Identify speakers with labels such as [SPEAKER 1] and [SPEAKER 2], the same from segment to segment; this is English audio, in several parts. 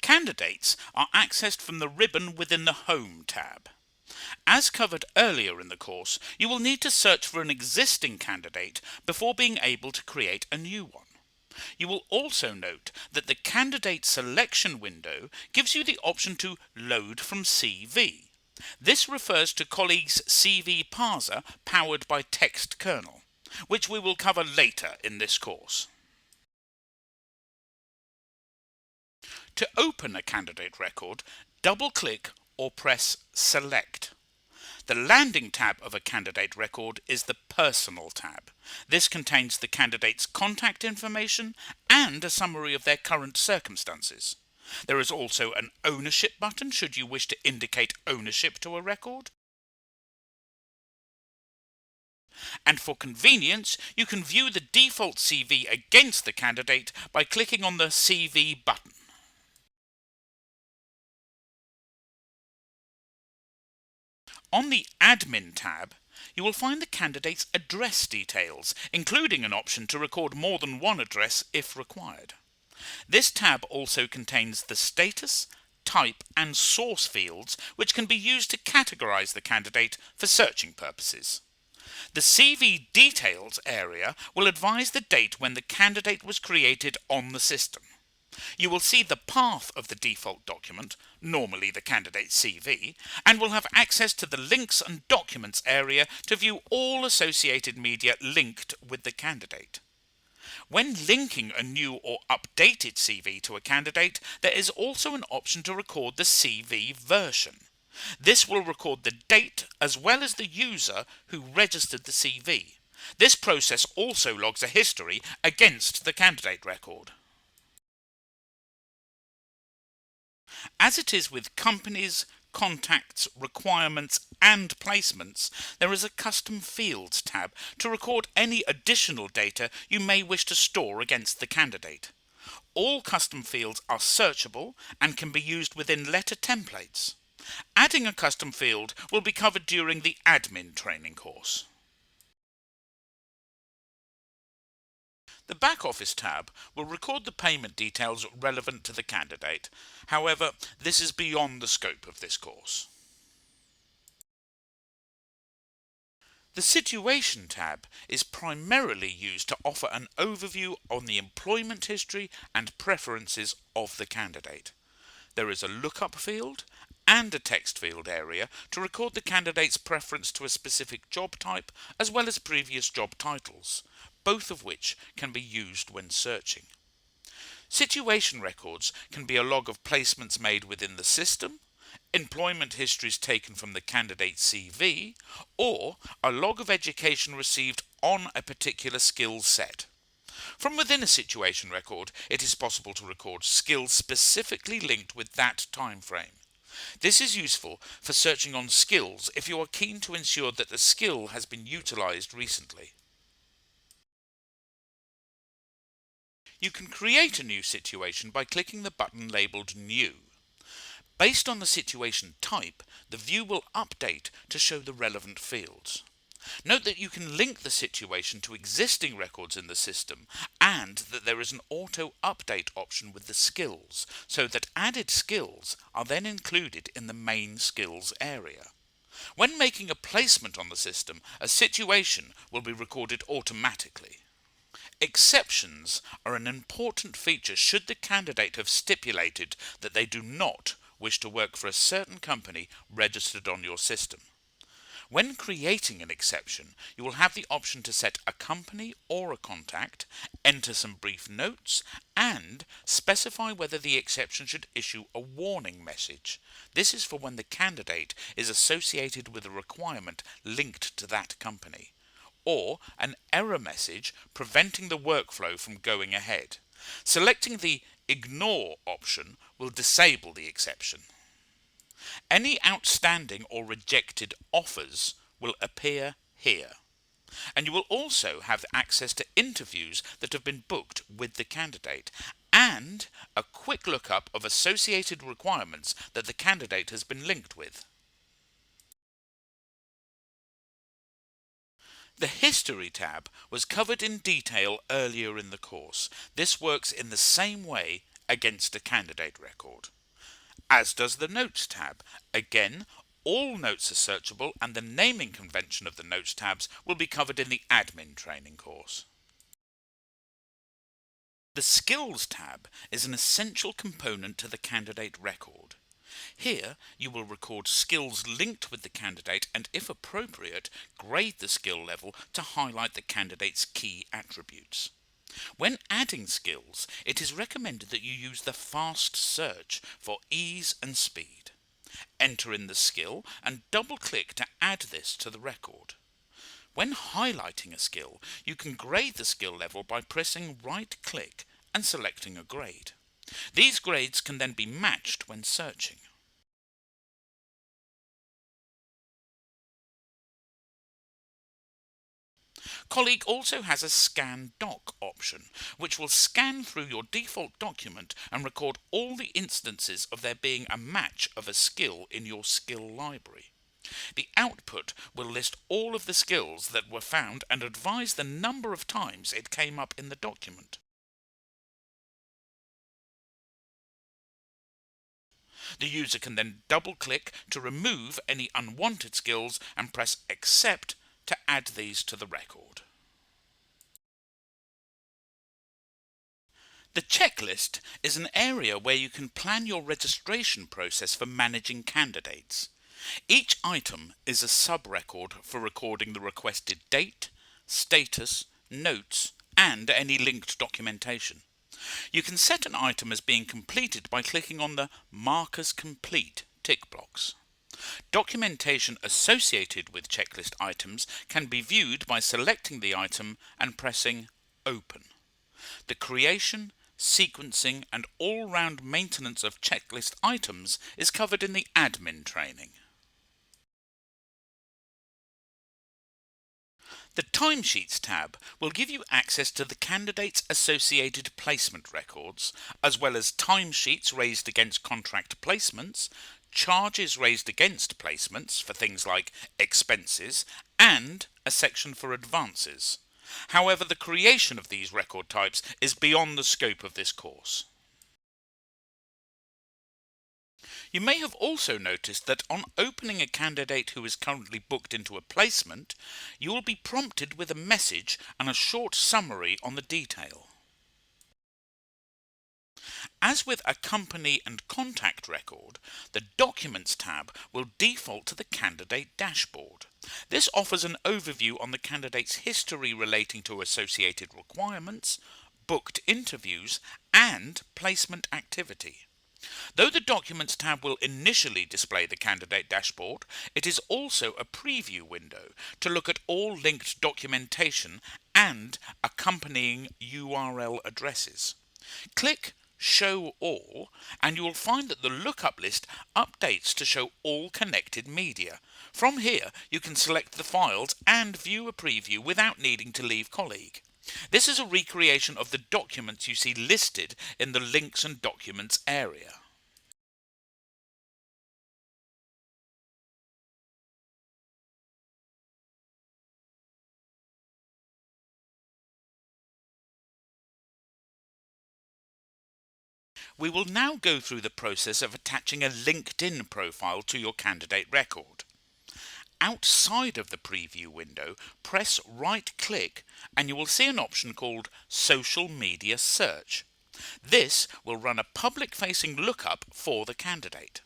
[SPEAKER 1] Candidates are accessed from the ribbon within the Home tab. As covered earlier in the course, you will need to search for an existing candidate before being able to create a new one. You will also note that the candidate selection window gives you the option to load from CV. This refers to colleagues' CV parser powered by text kernel, which we will cover later in this course. To open a candidate record, double-click or press Select. The landing tab of a candidate record is the Personal tab. This contains the candidate's contact information and a summary of their current circumstances. There is also an Ownership button should you wish to indicate ownership to a record. And for convenience, you can view the default CV against the candidate by clicking on the CV button. On the Admin tab, you will find the candidate's address details, including an option to record more than one address if required. This tab also contains the status, type and source fields, which can be used to categorize the candidate for searching purposes. The CV details area will advise the date when the candidate was created on the system. You will see the path of the default document, normally the candidate's CV, and will have access to the Links and Documents area to view all associated media linked with the candidate. When linking a new or updated CV to a candidate, there is also an option to record the CV version. This will record the date as well as the user who registered the CV. This process also logs a history against the candidate record. As it is with companies, contacts, requirements and placements, there is a Custom Fields tab to record any additional data you may wish to store against the candidate. All custom fields are searchable and can be used within letter templates. Adding a custom field will be covered during the admin training course. The Back Office tab will record the payment details relevant to the candidate. However, this is beyond the scope of this course. The Situation tab is primarily used to offer an overview on the employment history and preferences of the candidate. There is a lookup field and a text field area to record the candidate's preference to a specific job type as well as previous job titles, both of which can be used when searching. Situation records can be a log of placements made within the system, employment histories taken from the candidate's CV, or a log of education received on a particular skill set. From within a situation record, it is possible to record skills specifically linked with that time frame. This is useful for searching on skills if you are keen to ensure that a skill has been utilised recently. You can create a new situation by clicking the button labelled New. Based on the situation type, the view will update to show the relevant fields. Note that you can link the situation to existing records in the system and that there is an auto update option with the skills, so that added skills are then included in the main skills area. When making a placement on the system, a situation will be recorded automatically. Exceptions are an important feature should the candidate have stipulated that they do not wish to work for a certain company registered on your system. When creating an exception, you will have the option to set a company or a contact, enter some brief notes, and specify whether the exception should issue a warning message. This is for when the candidate is associated with a requirement linked to that company, or an error message preventing the workflow from going ahead. Selecting the Ignore option will disable the exception. Any outstanding or rejected offers will appear here, and you will also have access to interviews that have been booked with the candidate and a quick lookup of associated requirements that the candidate has been linked with. The History tab was covered in detail earlier in the course. This works in the same way against a candidate record, as does the Notes tab. Again, all notes are searchable, and the naming convention of the Notes tabs will be covered in the admin training course. The Skills tab is an essential component to the candidate record. Here, you will record skills linked with the candidate and, if appropriate, grade the skill level to highlight the candidate's key attributes. When adding skills, it is recommended that you use the fast search for ease and speed. Enter in the skill and double-click to add this to the record. When highlighting a skill, you can grade the skill level by pressing right-click and selecting a grade. These grades can then be matched when searching. Colleague also has a Scan Doc option, which will scan through your default document and record all the instances of there being a match of a skill in your skill library. The output will list all of the skills that were found and advise the number of times it came up in the document. The user can then double-click to remove any unwanted skills and press Accept to add these to the record. The checklist is an area where you can plan your registration process for managing candidates. Each item is a sub-record for recording the requested date, status, notes, and any linked documentation. You can set an item as being completed by clicking on the Mark as Complete tick box. Documentation associated with checklist items can be viewed by selecting the item and pressing Open. The creation, sequencing, and all-round maintenance of checklist items is covered in the admin training. The Timesheets tab will give you access to the candidate's associated placement records, as well as timesheets raised against contract placements, charges raised against placements for things like expenses, and a section for advances. However, the creation of these record types is beyond the scope of this course. You may have also noticed that on opening a candidate who is currently booked into a placement, you will be prompted with a message and a short summary on the detail. As with a company and contact record, the Documents tab will default to the candidate dashboard. This offers an overview on the candidate's history relating to associated requirements, booked interviews, and placement activity. Though the Documents tab will initially display the candidate dashboard, it is also a preview window to look at all linked documentation and accompanying URL addresses. Click Show All and you will find that the lookup list updates to show all connected media. From here you can select the files and view a preview without needing to leave Colleague. This is a recreation of the documents you see listed in the Links and Documents area. We will now go through the process of attaching a LinkedIn profile to your candidate record. Outside of the preview window, press right-click and you will see an option called Social Media Search. This will run a public-facing lookup for the candidate.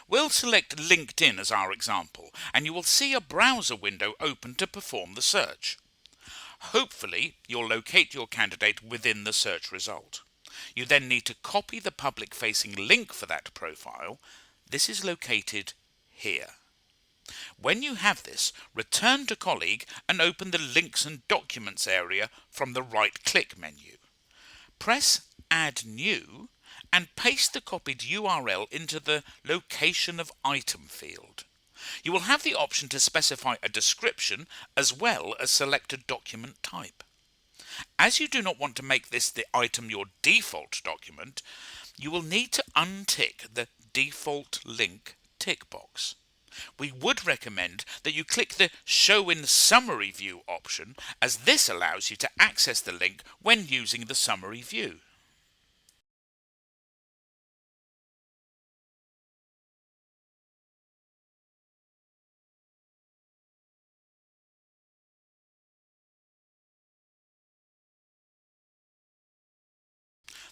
[SPEAKER 1] We'll select LinkedIn as our example, and you will see a browser window open to perform the search. Hopefully, you'll locate your candidate within the search result. You then need to copy the public-facing link for that profile. This is located here. When you have this, return to Colleague and open the Links and Documents area from the right-click menu. Press Add New and paste the copied URL into the Location of Item field. You will have the option to specify a description as well as select a document type. As you do not want to make this the item your default document, you will need to untick the Default Link tick box. We would recommend that you click the Show in Summary View option, as this allows you to access the link when using the summary view.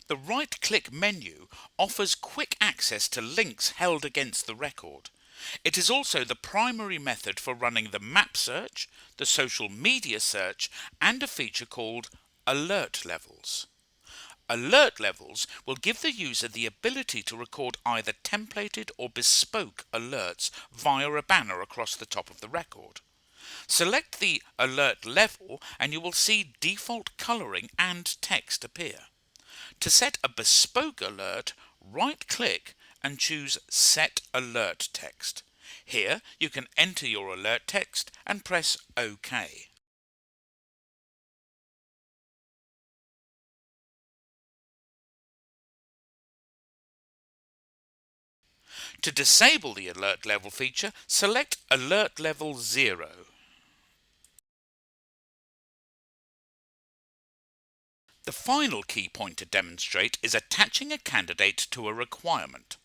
[SPEAKER 1] The right-click menu offers quick access to links held against the record. It is also the primary method for running the map search, the social media search, and a feature called Alert Levels. Alert Levels will give the user the ability to record either templated or bespoke alerts via a banner across the top of the record. Select the alert level and you will see default colouring and text appear. To set a bespoke alert, right-click and choose Set Alert Text. Here you can enter your alert text and press OK. To disable the alert level feature, select Alert Level 0. The final key point to demonstrate is attaching a candidate to a requirement.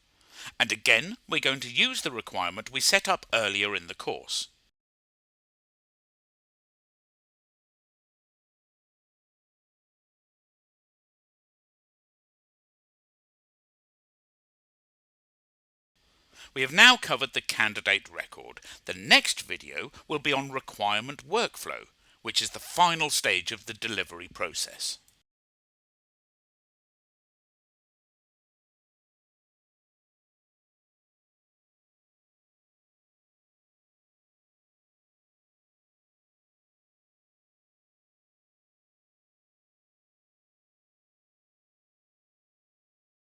[SPEAKER 1] And again, we're going to use the requirement we set up earlier in the course. We have now covered the candidate record. The next video will be on requirement workflow, which is the final stage of the delivery process.